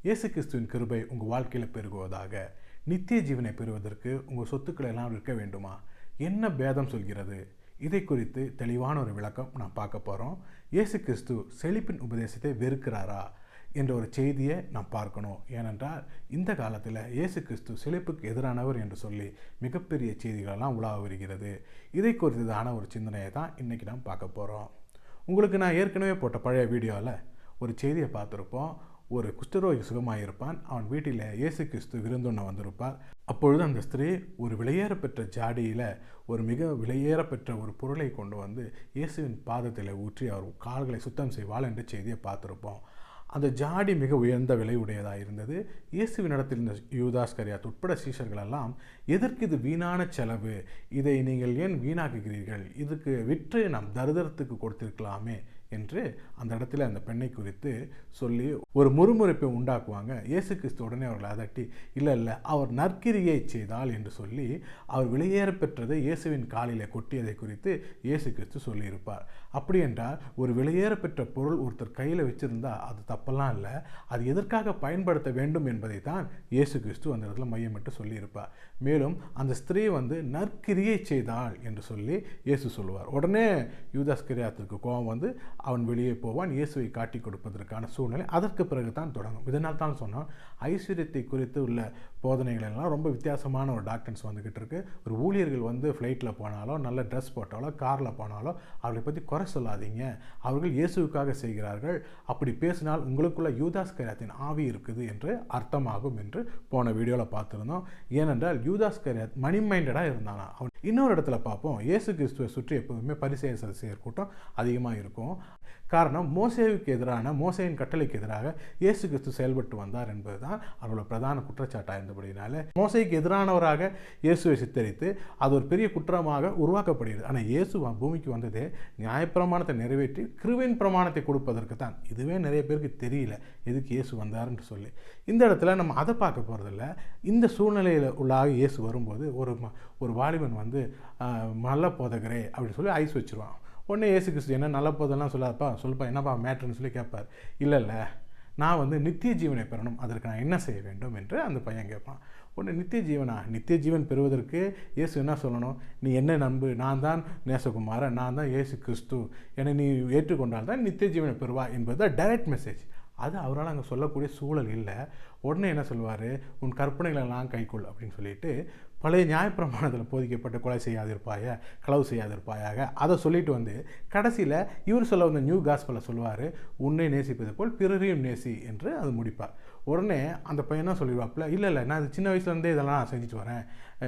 இயேசு கிறிஸ்துவின் கிருபை உங்கள் வாழ்க்கையில் பெருகுவதாக. நித்திய ஜீவனை பெறுவதற்கு உங்கள் சொத்துக்களை எல்லாம் விற்க வேண்டுமா? என்ன பேதம் சொல்கிறது? இதை குறித்து தெளிவான ஒரு விளக்கம் நான் பார்க்க போகிறோம். இயேசு கிறிஸ்து செழிப்பின் உபதேசத்தை வெறுக்கிறாரா என்ற ஒரு செய்தியை நான் பார்க்கணும். ஏனென்றால் இந்த காலத்தில் இயேசு கிறிஸ்து செழிப்புக்கு எதிரானவர் என்று சொல்லி மிகப்பெரிய செய்திகளெல்லாம் உலாவ வருகிறது. இதை குறித்ததான ஒரு சிந்தனையை தான் இன்றைக்கி நாம் பார்க்க போகிறோம். உங்களுக்கு நான் ஏற்கனவே போட்ட பழைய வீடியோவில் ஒரு செய்தியை பார்த்துருப்போம். ஒரு குஷ்டரோகி சுகமாயிருப்பான். அவன் வீட்டில் இயேசு கிறிஸ்து விருந்துண்ண வந்திருப்பார். அப்பொழுது அந்த ஸ்திரீ ஒரு விலையேறப்பெற்ற ஜாடியில் ஒரு மிக விலையேறப்பெற்ற ஒரு பொருளை கொண்டு வந்து இயேசுவின் பாதத்தில் ஊற்றி அவர் கால்களை சுத்தம் செய்வாள் என்ற செய்தியை பார்த்துருப்போம். அந்த ஜாடி மிக உயர்ந்த விலை உடையதாக இருந்தது. இயேசுவினிடத்தில் இருந்த யூதாஸ்கரியாத் உட்பட சீஷர்களெல்லாம், எதற்கு இது வீணான செலவு? இதை நீங்கள் ஏன் வீணாக்குகிறீர்கள்? இதுக்கு விற்று நாம் தரித்திரத்துக்கு கொடுத்திருக்கலாமே என்று அந்த இடத்துல அந்த பெண்ணை குறித்து சொல்லி ஒரு முறுமுறுப்பை உண்டாக்குவாங்க. இயேசு கிறிஸ்து உடனே அவர்களை அதட்டி, இல்லை அவர் நற்கிரியை செய்தால் என்று சொல்லி அவர் விலையேற பெற்றதை இயேசுவின் காலில் கொட்டியதை குறித்து இயேசு கிறிஸ்து சொல்லியிருப்பார். அப்படி என்றால் ஒரு விலையேற பெற்ற பொருள் ஒருத்தர் கையில் வச்சுருந்தா அது தப்பெல்லாம் இல்லை, அது எதற்காக பயன்படுத்த வேண்டும் என்பதை தான் இயேசு கிறிஸ்து அந்த இடத்துல மையமிட்டு சொல்லியிருப்பார். மேலும் அந்த ஸ்திரீ நற்கிரியை செய்தாள் என்று சொல்லி இயேசு சொல்லுவார். உடனே யூதாஸ்கரியாத்துக்கு கோபம் வந்து அவன் வெளியே போவான். இயேசுவை காட்டி கொடுப்பதற்கான சூழ்நிலை அதற்கு பிறகு தான் தொடங்கும். இதனால் தான் சொன்னோம், ஐஸ்வர்யத்தை குறித்து உள்ள போதனைகள் எல்லாம் ரொம்ப வித்தியாசமான ஒரு டாக்டர்ஸ் வந்துக்கிட்டு இருக்கு. ஒரு ஊழியர்கள் ஃப்ளைட்டில் போனாலோ, நல்ல ட்ரெஸ் போட்டாலோ, காரில் போனாலோ அவர்களை பற்றி குறை சொல்லாதீங்க, அவர்கள் இயேசுவுக்காக செய்கிறார்கள், அப்படி பேசினால் உங்களுக்குள்ள யூதாஸ்கரியாத்தின் ஆவி இருக்குது என்று அர்த்தமாகும் என்று போன வீடியோவில் பார்த்துருந்தோம். ஏனென்றால் யூதாஸ்கரியாத் மணி மைண்டடாக இருந்தானா. அவன் இன்னொரு இடத்துல பார்ப்போம், இயேசு கிறிஸ்துவை சுற்றி எப்போதுமே பரிசேயர் சதுசேயர் கூட்டம் அதிகமாக இருக்கும். காரணம், மோசேயின் கட்டளைக்கு எதிராக இயேசு கிறிஸ்து செயல்பட்டு வந்தார் என்பது தான் அவர்களோட பிரதான குற்றச்சாட்டாக இருந்தபடினால மோசேக்கு எதிரானவராக இயேசுவை சித்தரித்து அது ஒரு பெரிய குற்றமாக உருவாக்கப்படுகிறது. ஆனால் இயேசு பூமிக்கு வந்ததே நியாயப்பிரமாணத்தை நிறைவேற்றி கிருபையின் பிரமாணத்தை கொடுப்பதற்கு தான். இதுவே நிறைய பேருக்கு தெரியல எதுக்கு இயேசு வந்தார்ன்னு சொல்லி. இந்த இடத்துல நம்ம அதை பார்க்க போகிறதில்ல. இந்த சூழ்நிலையில் உள்ளாக இயேசு வரும்போது ஒரு வாலிபன் நல்ல போதகரே அப்படின்னு சொல்லி ஐஸ் வச்சுருவான். உடனே இயேசு கிறிஸ்து, என்ன நல்ல போதெல்லாம் சொல்லுப்பா என்னப்பா மேட்ருன்னு சொல்லி கேட்பார். இல்லை நான் நித்திய ஜீவனை பெறணும், அதற்கு நான் என்ன செய்ய வேண்டும் என்று அந்த பையன் கேட்பான். உடனே நித்திய ஜீவன் பெறுவதற்கு இயேசு என்ன சொல்லணும்? நீ என்ன நம்பு, நான் தான் நேசகுமாரன், நான் தான் இயேசு கிறிஸ்து, என்னை நீ ஏற்றுக்கொண்டால் தான் நித்திய ஜீவனை பெறுவா என்பது தான் டைரக்ட் மெசேஜ். அது அவரால் அங்கே சொல்லக்கூடிய சூழல் இல்லை. உடனே என்ன சொல்லுவார்? உன் கற்பனைகளெல்லாம் கைக்கொள் அப்படின்னு சொல்லிட்டு பழைய நியாயப்பிரமாணத்தில் போதிக்கப்பட்ட கொலை செய்யாதிருப்பாய, களவு செய்யாதிருப்பாயாக அதை சொல்லிட்டு கடைசியில் இவர் சொல்ல வந்த நியூ காஸ்பலை சொல்லுவார், உன்னை நேசிப்பது போல் பிறரையும் நேசி என்று அது முடிப்பார். உடனே அந்த பையனா சொல்லிடுவாப்புல, இல்லை நான் இது சின்ன வயசுலேருந்தே இதெல்லாம் நான் செஞ்சுட்டு வரேன்,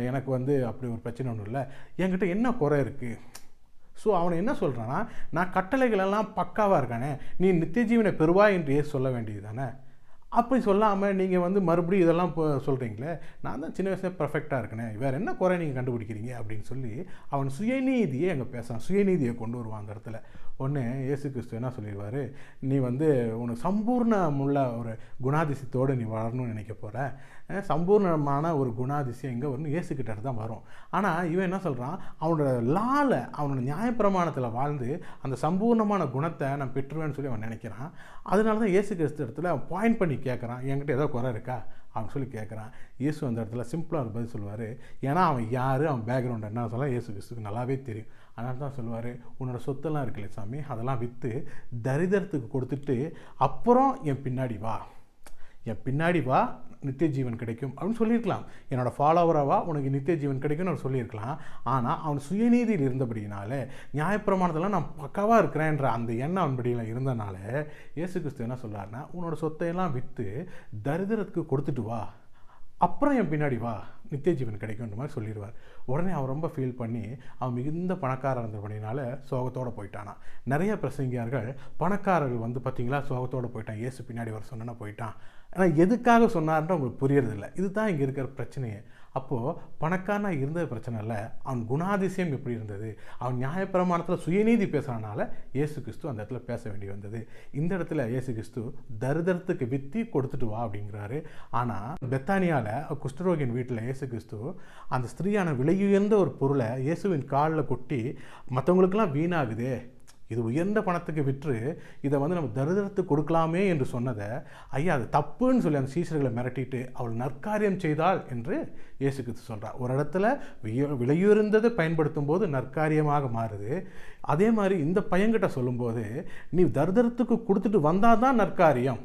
எனக்கு அப்படி ஒரு பிரச்சனை ஒன்றும் இல்லை, என்கிட்ட என்ன குறை இருக்குது? ஸோ அவனை என்ன சொல்கிறான்னா, நான் கட்டளைகளெல்லாம் பக்காவாக இருக்கானே, நீ நித்திய ஜீவனை பெறுவாய் என்று சொல்ல வேண்டியது தானே. அப்படி சொல்லாமல் நீங்கள் மறுபடியும் இதெல்லாம் சொல்கிறீங்களே, நான் தான் சின்ன வயசுல பர்ஃபெக்டாக இருக்கனே, வேறு என்ன குறை நீங்கள் கண்டுபிடிக்கிறீங்க அப்படின்னு சொல்லி அவன் சுயநீதியை அங்கே பேசுகிறான். சுயநீதியை கொண்டு வருவான் அந்த இடத்துல. ஒன்று இயேசு கிறிஸ்து என்ன சொல்லிடுவார்? நீ உனக்கு சம்பூர்ணமுள்ள ஒரு குணாதிசயத்தோடு நீ வளரணும்னு நினைக்க போகிற, சம்பூர்ணமான ஒரு குணாதிசயம் எங்கே வரணும்? இயேசு கிட்ட தான் வரும். ஆனால் இவன் என்ன சொல்கிறான்? அவனோட நியாயப்பிரமாணத்தில் வாழ்ந்து அந்த சம்பூர்ணமான குணத்தை நான் பெற்றுவேன்னு சொல்லி அவன் நினைக்கிறான். அதனால தான் இயேசு கிறிஸ்து இடத்துல அவன் பாயிண்ட் பண்ணி கேட்குறான், என்கிட்ட ஏதோ குறை இருக்கா அப்படின்னு சொல்லி கேட்குறான். இயேசு அந்த இடத்துல சிம்பிளாக ஒரு பதில் சொல்லுவார். ஏன்னா அவன் யார், அவன் பேக்ரவுண்ட் என்ன சொல்ல இயேசு கிறிஸ்துக்கு நல்லாவே தெரியும். அதனால தான் சொல்லுவார், உன்னோட சொத்தெல்லாம் இருக்குல்ல சாமி, அதெல்லாம் விற்று தரித்திரத்துக்கு கொடுத்துட்டு அப்புறம் என் பின்னாடி வா நித்திய ஜீவன் கிடைக்கும் அப்படின்னு சொல்லியிருக்கலாம். என்னோடய ஃபாலோவராக உனக்கு நித்திய ஜீவன் கிடைக்கும்னு அவர் சொல்லியிருக்கலாம். ஆனால் அவன் சுயநீதியில் இருந்தபடினால, நியாயப்பிரமாணத்தில் நான் பக்காவாக இருக்கிறேன்ற அந்த எண்ணம் அவன்படியில் இருந்தனால இயேசு கிறிஸ்து என்ன சொல்கிறாருன்னா, உன்னோட சொத்தையெல்லாம் விற்று தரித்திரத்துக்கு கொடுத்துட்டு வா, அப்புறம் என் பின்னாடி வா, நித்திய ஜீவன் கிடைக்கும்ன்ற மாதிரி சொல்லிடுவார். உடனே அவன் ரொம்ப ஃபீல் பண்ணி அவன் மிகுந்த பணக்காரர் இருந்தபடினால சோகத்தோடு போயிட்டானா. நிறைய பிரசங்கியார்கள் பணக்காரர்கள் பார்த்தீங்களா சோகத்தோடு போயிட்டான், இயேசு பின்னாடி வர சொன்னா போயிட்டான். ஆனால் எதுக்காக சொன்னார்ன்ற உங்களுக்கு புரியறதில்லை. இதுதான் இங்கே இருக்கிற பிரச்சனையே. அப்போது பணக்காரனாக இருந்தது பிரச்சனை இல்லை, அவன் குணாதிசயம் எப்படி இருந்தது, அவன் நியாயப்பிரமாணத்தில் சுயநீதி பேசுகிறனால இயேசு கிறிஸ்து அந்த இடத்துல பேச வேண்டி வந்தது. இந்த இடத்துல இயேசு கிறிஸ்து தரித்திரத்துக்கு விற்றி கொடுத்துட்டு வா அப்படிங்கிறாரு. ஆனால் பெத்தானியாவில் குஷ்டரோகியின் வீட்டில் இயேசு கிறிஸ்து அந்த ஸ்திரீயான விலையுயர்ந்த ஒரு பொருளை இயேசுவின் காலில் கொட்டி, மற்றவங்களுக்கெல்லாம் வீணாகுதே, இது உயர்ந்த பணத்துக்கு விற்று இதை வந்து நம்ம தரித்திரத்துக்கு கொடுக்கலாமே என்று சொன்னதை ஐயா அது தப்புன்னு சொல்லி அந்த சீஷர்களை மிரட்டிட்டு அவள் நற்காரியம் செய்தாள் என்று இயேசு கிறிஸ்து சொல்கிறார். ஒரு இடத்துல விலையுயர்ந்ததை பயன்படுத்தும் போது நற்காரியமாக மாறுது. அதே மாதிரி இந்த பையன்கிட்ட சொல்லும்போது நீ தரித்திரத்துக்கு கொடுத்துட்டு வந்தால் தான் நற்காரியம்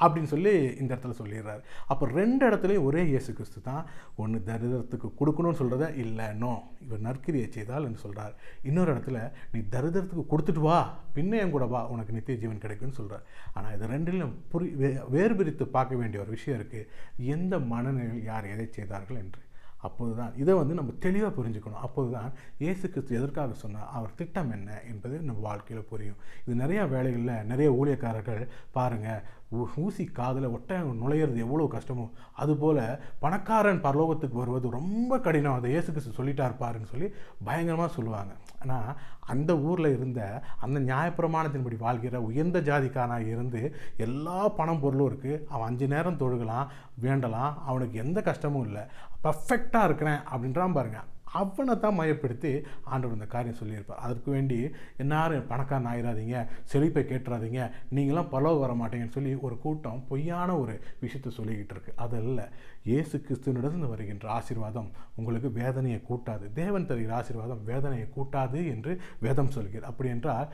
அப்படின்னு சொல்லி இந்த இடத்துல சொல்லிடுறாரு. அப்போ ரெண்டு இடத்துலையும் ஒரே இயேசு கிறிஸ்து தான். ஒன்று தரித்திரத்துக்கு கொடுக்கணும்னு சொல்கிறத இல்லை, நோ இவர் நற்கிரியை செய்தால் என்று சொல்கிறார். இன்னொரு இடத்துல நீ தரித்திரத்துக்கு கொடுத்துட்டு வா, பின்னே என் கூட வா, உனக்கு நித்திய ஜீவன் கிடைக்கும்னு சொல்கிறார். ஆனால் இது ரெண்டிலும் வேறு பிரித்து பார்க்க வேண்டிய ஒரு விஷயம் இருக்குது, எந்த மனநிலையில் யார் எதை செய்தார்கள் என்று. அப்போது தான் இதை வந்து நம்ம தெளிவாக புரிஞ்சுக்கணும். அப்போது தான் இயேசு கிறிஸ்து எதற்காக சொன்னார், அவர் திட்டம் என்ன என்பது நம்ம வாழ்க்கையில் புரியும். இது நிறையா வேலைகளில் நிறைய ஊழியக்காரர்கள் பாருங்கள், ஊசி காதில் ஒட்டகம் நுழையிறது எவ்வளோ கஷ்டமோ அதுபோல் பணக்காரன் பரலோகத்துக்கு வருவது ரொம்ப கடினம், அதை இயேசு கிறிஸ்து சொல்லிட்டார் பாருன்னு சொல்லி பயங்கரமாக சொல்லுவாங்க. ஆனால் அந்த ஊரில் இருந்த அந்த நியாயப்பிரமாணத்தின்படி வாழ்கிற உயர்ந்த ஜாதிக்காரனாக இருந்து எல்லா பணம் பொருளும் இருக்குது, அவன் 5 நேரம் தொழுகலாம் வேண்டலாம், அவனுக்கு எந்த கஷ்டமும் இல்லை, பர்ஃபெக்டாக இருக்கிறேன் அப்படின்றான் பாருங்கள். அவனை தான் மையப்படுத்தி ஆண்டவர் இந்த காரியம் சொல்லியிருப்பார். அதற்கு வேண்டி எல்லாரும் பணக்காரன் ஆயிடாதீங்க, செழிப்பை கேட்டுறாதீங்க, நீங்களாம் பரலோகம் வர மாட்டீங்கன்னு சொல்லி ஒரு கூட்டம் பொய்யான ஒரு விஷயத்தை சொல்லிக்கிட்டு இருக்கு. அதல்ல, இயேசு கிறிஸ்துவினிடந்து வருகின்ற ஆசீர்வாதம் உங்களுக்கு வேதனையை கூட்டாது. தேவன் தருகிற ஆசீர்வாதம் வேதனையை கூட்டாது என்று வேதம் சொல்கிறது. அப்படி என்றால்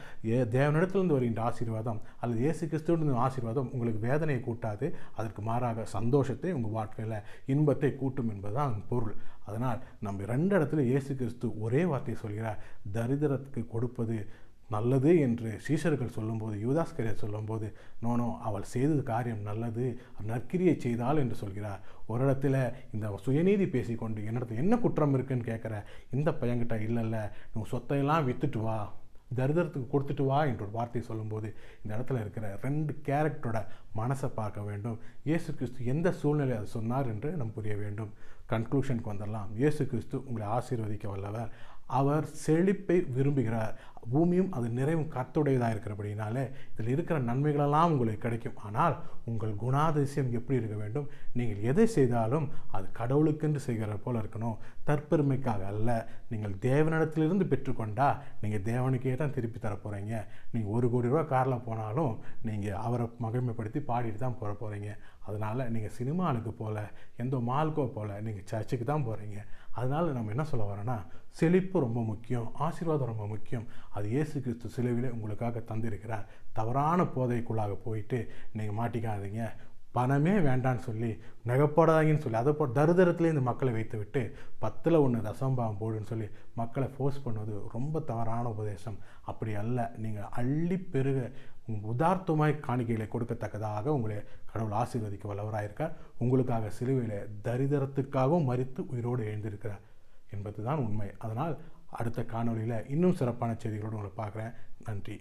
தேவனிடத்திலிருந்து வருகின்ற ஆசீர்வாதம் அல்லது இயேசு கிறிஸ்துவின் ஆசீர்வாதம் உங்களுக்கு வேதனையை கூட்டாது, அதற்கு மாறாக சந்தோஷத்தை உங்கள் வாழ்க்கையில் இன்பத்தை கூட்டும் என்பதுதான் பொருள். அதனால் நம்ம 2 இடத்துல இயேசு கிறிஸ்து ஒரே வார்த்தையை சொல்கிறார், தரித்திரத்துக்கு கொடுப்பது நல்லது என்று சீஷர்கள் சொல்லும்போது, யூதாஸ்கரியார் சொல்லும்போது நோனோ அவள் செய்தது காரியம் நல்லது, நற்கிரியை செய்தாள் என்று சொல்கிறார். ஒரு இடத்துல இந்த சுயநீதி பேசிக்கொண்டு என்னிடத்துல என்ன குற்றம் இருக்குன்னு கேட்குற இந்த பையன்கிட்ட இல்லை நீ சொத்தையெல்லாம் விற்றுட்டு வா, தரித்திரத்துக்கு கொடுத்துட்டு வா என்ற ஒரு வார்த்தையை சொல்லும்போது இந்த இடத்துல இருக்கிற 2 கேரக்டரோட மனசை பார்க்க வேண்டும். இயேசு கிறிஸ்து எந்த சூழ்நிலை அதை சொன்னார் என்று நம்ம புரிய வேண்டும். கன்க்ளூஷனுக்கு வந்துடலாம். இயேசு கிறிஸ்து உங்களை ஆசீர்வதிக்க வல்லவர். அவர் செழிப்பை விரும்புகிறார். பூமியும் அது நிறைவும் கர்த்தருடையதாக இருக்கிறபடினாலே இதில் இருக்கிற நன்மைகளெல்லாம் உங்களுக்கு கிடைக்கும். ஆனால் உங்கள் குணாதிசயம் எப்படி இருக்க வேண்டும், நீங்கள் எதை செய்தாலும் அது கடவுளுக்கென்று செய்கிற போல இருக்கணும், தற்பெருமைக்காக அல்ல. நீங்கள் தேவனிடத்திலிருந்து பெற்றுக்கொண்டா நீங்கள் தேவனுக்கே தான் திருப்பி தர போகிறீங்க. நீங்கள் 1 கோடி ரூபா காரில் போனாலும் நீங்கள் அவரை மகிமைப்படுத்தி பாடிட்டு தான் போக போகிறீங்க. அதனால் நீங்கள் சினிமாவுக்கு போகல, எந்த மாலுக்கோ போகல, நீங்கள் சர்ச்சுக்கு தான் போகிறீங்க. அதனால் நம்ம என்ன சொல்ல வரோன்னா, செழிப்பு ரொம்ப முக்கியம், ஆசீர்வாதம் ரொம்ப முக்கியம். அது இயேசு கிறிஸ்து சிலுவையிலே உங்களுக்காக தந்திருக்கிறார். தவறான போதைக்குள்ளாக போயிட்டு நீங்கள் மாட்டிக்காதீங்க. பணமே வேண்டான்னு சொல்லி நகைப்படாதீங்கன்னு சொல்லி அதை தரித்திரத்திலே இந்த மக்களை வைத்து விட்டு 10ல் 1 தசம்பாகம் போடுன்னு சொல்லி மக்களை ஃபோர்ஸ் பண்ணுவது ரொம்ப தவறான உபதேசம். அப்படி அல்ல. நீங்கள் அள்ளி பெருக உதார்த்தமாய் காணிக்கைகளை கொடுக்கத்தக்கதாக உங்களை கடவுள் ஆசீர்வதிக்க வல்லவராயிருக்கார். உங்களுக்காக சிலுவையில் தரித்திரத்துக்காகவும் மரித்து உயிரோடு எழுந்திருக்கிறார் என்பது தான் உண்மை. அதனால் அடுத்த காணொளியில் இன்னும் சிறப்பான செய்திகளோடு உங்களை பார்க்குறேன். நன்றி.